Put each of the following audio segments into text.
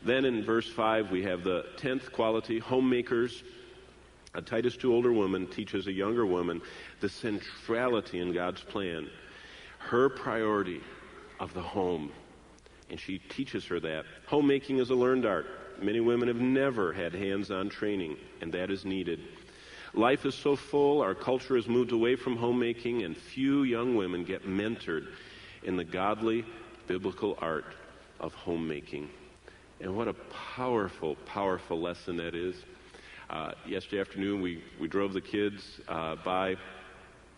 Then in verse 5, we have the 10th quality, homemakers. A Titus Two older woman teaches a younger woman the centrality in God's plan, her priority of the home. And she teaches her that. Homemaking is a learned art. Many women have never had hands-on training, and that is needed. Life is so full, our culture has moved away from homemaking, and few young women get mentored in the godly, biblical art of homemaking. And what a powerful, powerful lesson that is. Yesterday afternoon, we drove the kids by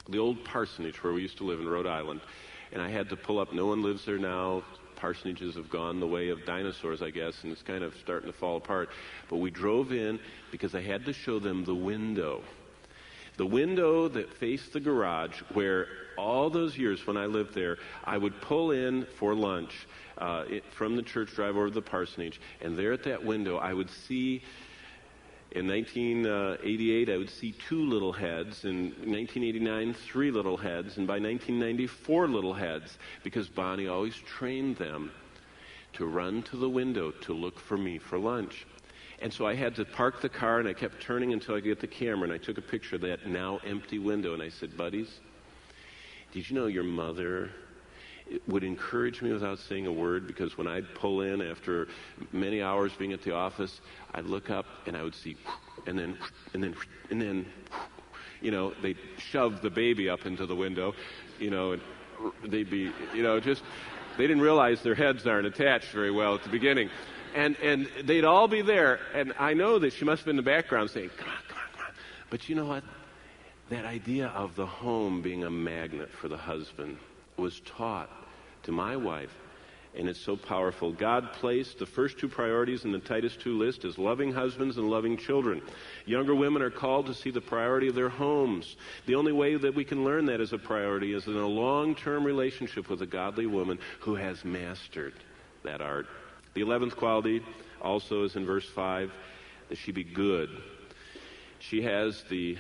the old parsonage where we used to live in Rhode Island. And I had to pull up. No one lives there now. Parsonages have gone the way of dinosaurs, I guess, and it's kind of starting to fall apart. But we drove in because I had to show them the window. The window that faced the garage where all those years when I lived there, I would pull in for lunch from the church drive over to the parsonage. And there at that window, I would see... In 1988, I would see 2 little heads. In 1989, 3 little heads. And by 1990, 4 little heads. Because Bonnie always trained them to run to the window to look for me for lunch. And so I had to park the car, and I kept turning until I could get the camera. And I took a picture of that now empty window. And I said, buddies, did you know your mother would encourage me without saying a word? Because when I'd pull in after many hours being at the office, I'd look up and I would see, and then, they'd shove the baby up into the window, and they'd be, they didn't realize their heads aren't attached very well at the beginning. And they'd all be there, and I know that she must have been in the background saying, come on. But you know what? That idea of the home being a magnet for the husband was taught to my wife, and it's so powerful. God placed the first 2 priorities in the Titus Two list as loving husbands and loving children. Younger women are called to see the priority of their homes. The only way that we can learn that as a priority is in a long-term relationship with a godly woman who has mastered that art. The 11th quality also is in verse 5, that she be good. She has the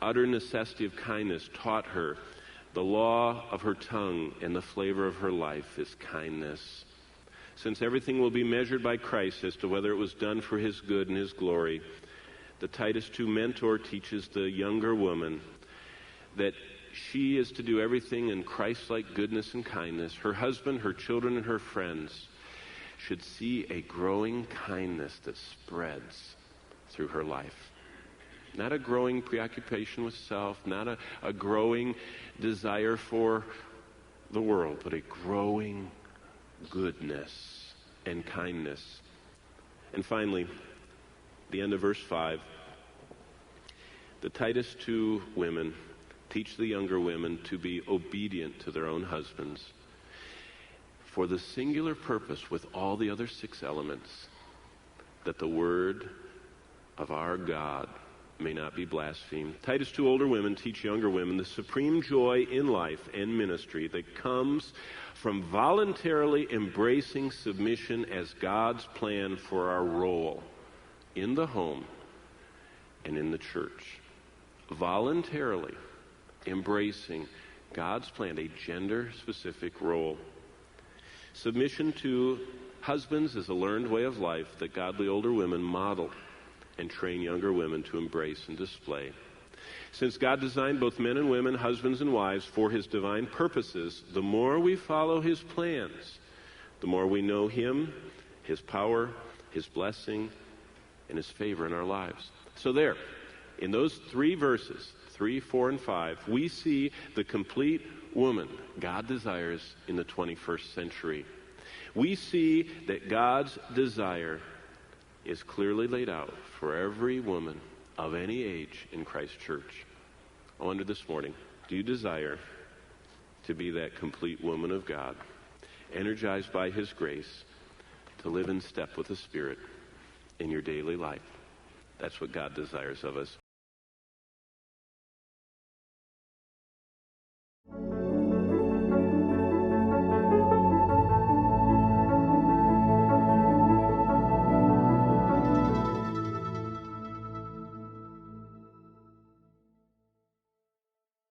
utter necessity of kindness taught her. The law of her tongue and the flavor of her life is kindness. Since everything will be measured by Christ as to whether it was done for his good and his glory, the Titus Two mentor teaches the younger woman that she is to do everything in Christ-like goodness and kindness. Her husband, her children, and her friends should see a growing kindness that spreads through her life. Not a growing preoccupation with self, not a growing desire for the world, but a growing goodness and kindness. And finally, the end of verse 5, the Titus Two women teach the younger women to be obedient to their own husbands for the singular purpose, with all the other 6 elements, that the word of our God may not be blasphemed. Titus Two older women teach younger women the supreme joy in life and ministry that comes from voluntarily embracing submission as God's plan for our role in the home and in the church. Voluntarily embracing God's plan, a gender-specific role. Submission to husbands is a learned way of life that godly older women model and train younger women to embrace and display. Since God designed both men and women, husbands and wives, for his divine purposes, the more we follow his plans, the more we know him, his power, his blessing, and his favor in our lives. So there, in those 3 verses, 3, 4, and 5, we see the complete woman God desires in the 21st century. We see that God's desire is clearly laid out for every woman of any age in Christ's church. I wonder this morning, do you desire to be that complete woman of God, energized by his grace, to live in step with the Spirit in your daily life? That's what God desires of us.